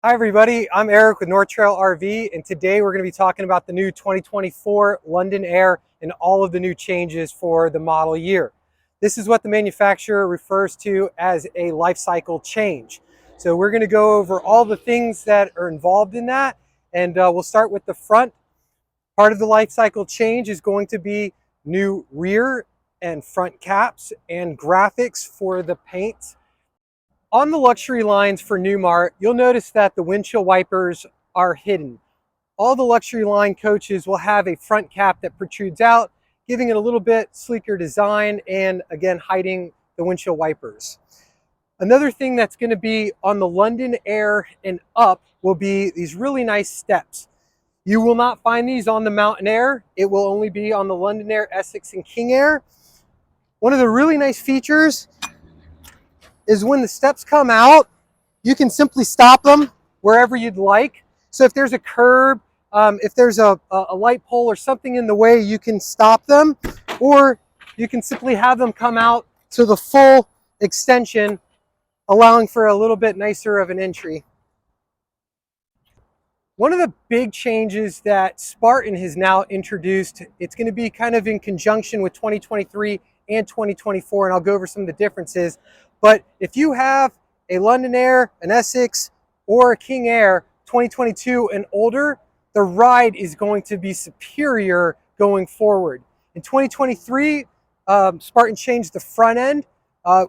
Hi everybody, I'm Eric with North Trail RV, and today we're going to be talking about the new 2024 London Aire and all of the new changes for the model year. This is what the manufacturer refers to as a life cycle change. So we're going to go over all the things that are involved in that, and we'll start with the front. Part of the life cycle change is going to be new rear and front caps and graphics for the paint. On the luxury lines for Newmar, you'll notice that the windshield wipers are hidden. All the luxury line coaches will have a front cap that protrudes out, giving it a little bit sleeker design and again hiding the windshield wipers. Another thing that's going to be on the London Aire and up will be these really nice steps. You will not find these on the Mountain Aire. It will only be on the London Aire, Essex, and King Aire. One of the really nice features is when the steps come out, you can simply stop them wherever you'd like. So if there's a curb, if there's a light pole or something in the way, you can stop them, or you can simply have them come out to the full extension, allowing for a little bit nicer of an entry. One of the big changes that Spartan has now introduced, it's going to be kind of in conjunction with 2023 and 2024, and I'll go over some of the differences. But if you have a London Aire, an Essex, or a King Aire 2022 and older, the ride is going to be superior going forward. In 2023, Spartan changed the front end.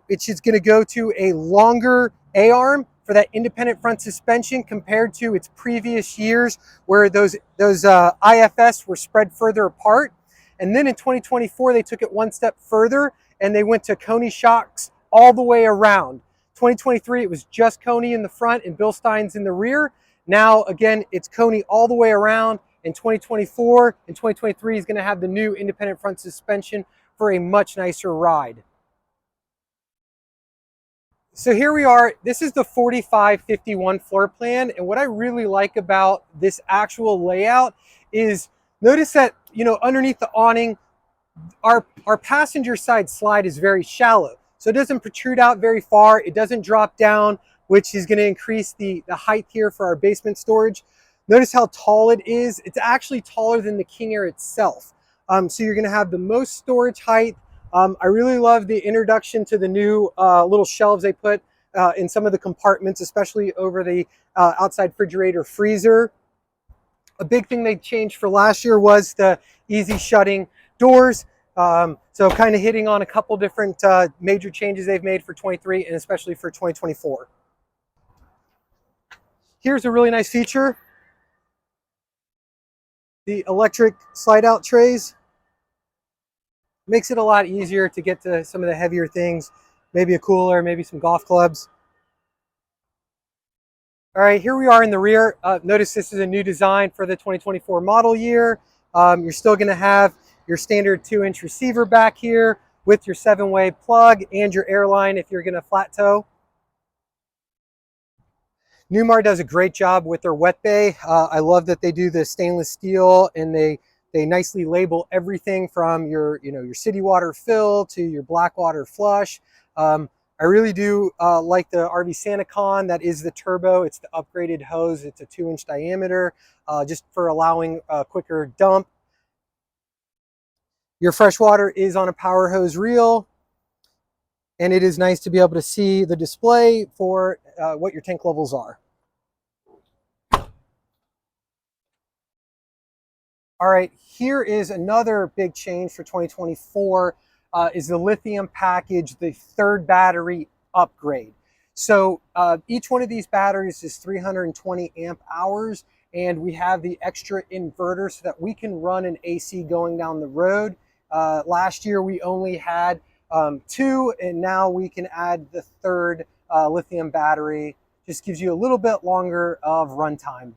It's just going to go to a longer A-arm for that independent front suspension compared to its previous years where those IFS were spread further apart. And then in 2024, they took it one step further and they went to Koni shocks all the way around. 2023, it was just Koni in the front and Bilsteins in the rear. Now, again, it's Koni all the way around. In 2024 and 2023 is going to have the new independent front suspension for a much nicer ride. So here we are. This is the 4551 floor plan, and what I really like about this actual layout is notice that, you know, underneath the awning, our passenger side slide is very shallow. So it doesn't protrude out very far. It doesn't drop down, which is going to increase the height here for our basement storage. Notice how tall it is. It's actually taller than the King Aire itself. So you're going to have the most storage height. I really love the introduction to the new little shelves they put in some of the compartments, especially over the outside refrigerator freezer. A big thing they changed for last year was the easy shutting doors. So kind of hitting on a couple different major changes they've made for 23 and especially for 2024. Here's a really nice feature. The electric slide out trays. Makes it a lot easier to get to some of the heavier things, maybe a cooler, maybe some golf clubs. All right, here we are in the rear. Notice this is a new design for the 2024 model year. You're still going to have your standard 2-inch receiver back here with your 7-way plug and your airline if you're going to flat tow. Newmar does a great job with their wet bay. I love that they do the stainless steel and they nicely label everything from your city water fill to your black water flush. I really do like the RV SantaCon. That is the turbo. It's the upgraded hose. It's a 2-inch diameter just for allowing a quicker dump. Your fresh water is on a power hose reel, and it is nice to be able to see the display for what your tank levels are. All right, here is another big change for 2024 is the lithium package, the third battery upgrade. So each one of these batteries is 320 amp hours, and we have the extra inverter so that we can run an AC going down the road. Last year we only had 2, and now we can add the third lithium battery. Just gives you a little bit longer of runtime.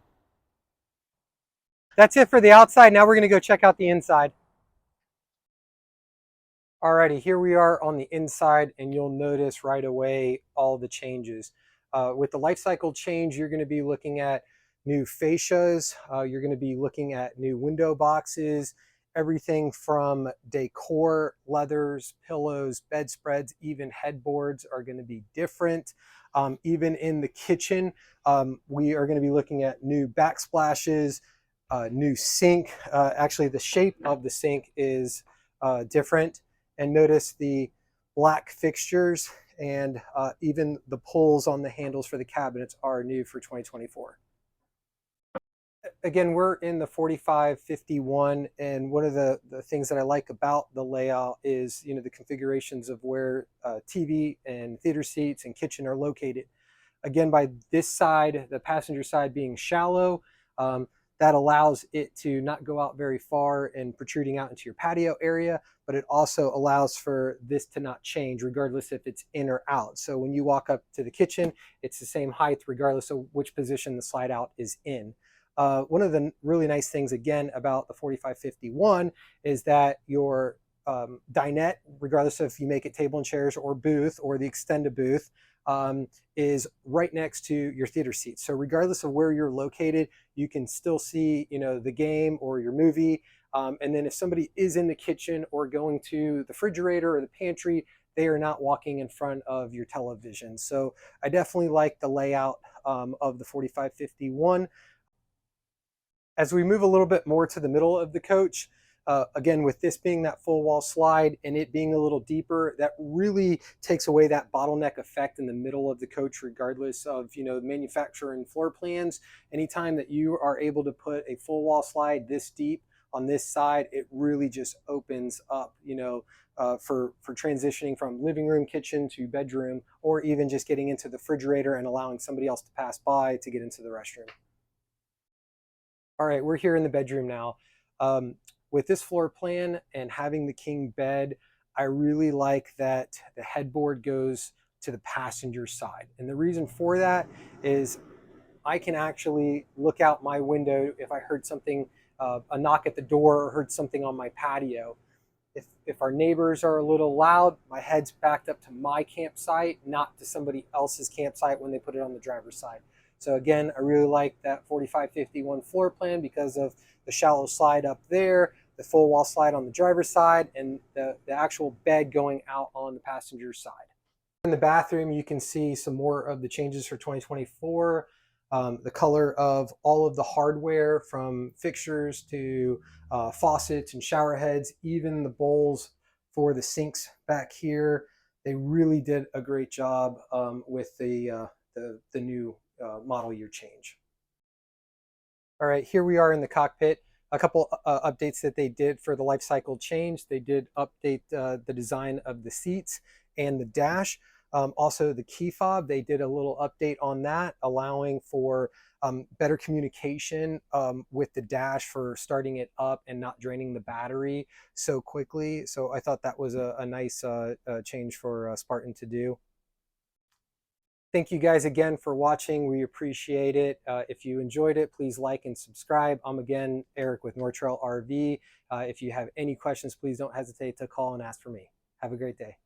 That's it for the outside. Now we're going to go check out the inside. Alrighty, here we are on the inside, and you'll notice right away all the changes. With the life cycle change, you're going to be looking at new fascias. You're going to be looking at new window boxes Everything from decor, leathers, pillows, bedspreads, even headboards are going to be different. Even in the kitchen, we are going to be looking at new backsplashes, new sink. Actually, the shape of the sink is different. And notice the black fixtures and even the pulls on the handles for the cabinets are new for 2024. Again, we're in the 4551, and one of the things that I like about the layout is, you know, the configurations of where TV and theater seats and kitchen are located. Again, by this side, the passenger side being shallow, that allows it to not go out very far and protruding out into your patio area, but it also allows for this to not change regardless if it's in or out. So when you walk up to the kitchen, it's the same height regardless of which position the slide out is in. One of the really nice things, again, about the 4551 is that your dinette, regardless if you make it table and chairs or booth or the extended booth, is right next to your theater seats. So regardless of where you're located, you can still see, you know, the game or your movie. And then if somebody is in the kitchen or going to the refrigerator or the pantry, they are not walking in front of your television. So I definitely like the layout of the 4551. As we move a little bit more to the middle of the coach, again, with this being that full wall slide and it being a little deeper, that really takes away that bottleneck effect in the middle of the coach, regardless of, you know, manufacturer and floor plans. Anytime that you are able to put a full wall slide this deep on this side, it really just opens up, you know, for transitioning from living room, kitchen to bedroom, or even just getting into the refrigerator and allowing somebody else to pass by to get into the restroom. All right, we're here in the bedroom now. With this floor plan and having the king bed, I really like that the headboard goes to the passenger side. And the reason for that is I can actually look out my window if I heard something, a knock at the door, or heard something on my patio. If our neighbors are a little loud, my head's backed up to my campsite, not to somebody else's campsite when they put it on the driver's side. So again, I really like that 4551 floor plan because of the shallow slide up there, the full wall slide on the driver's side, and the actual bed going out on the passenger side. In the bathroom, you can see some more of the changes for 2024. The color of all of the hardware, from fixtures to faucets and shower heads, even the bowls for the sinks back here. They really did a great job with the new model year change. All right, here we are in the cockpit. A couple updates that they did for the life cycle change. They did update the design of the seats and the dash. Also the key fob, they did a little update on that, allowing for better communication with the dash for starting it up and not draining the battery so quickly. So I thought that was a nice change for Spartan to do. Thank you guys again for watching. We appreciate it. If you enjoyed it, please like and subscribe. I'm again Eric with North Trail RV. If you have any questions, please don't hesitate to call and ask for me. Have a great day.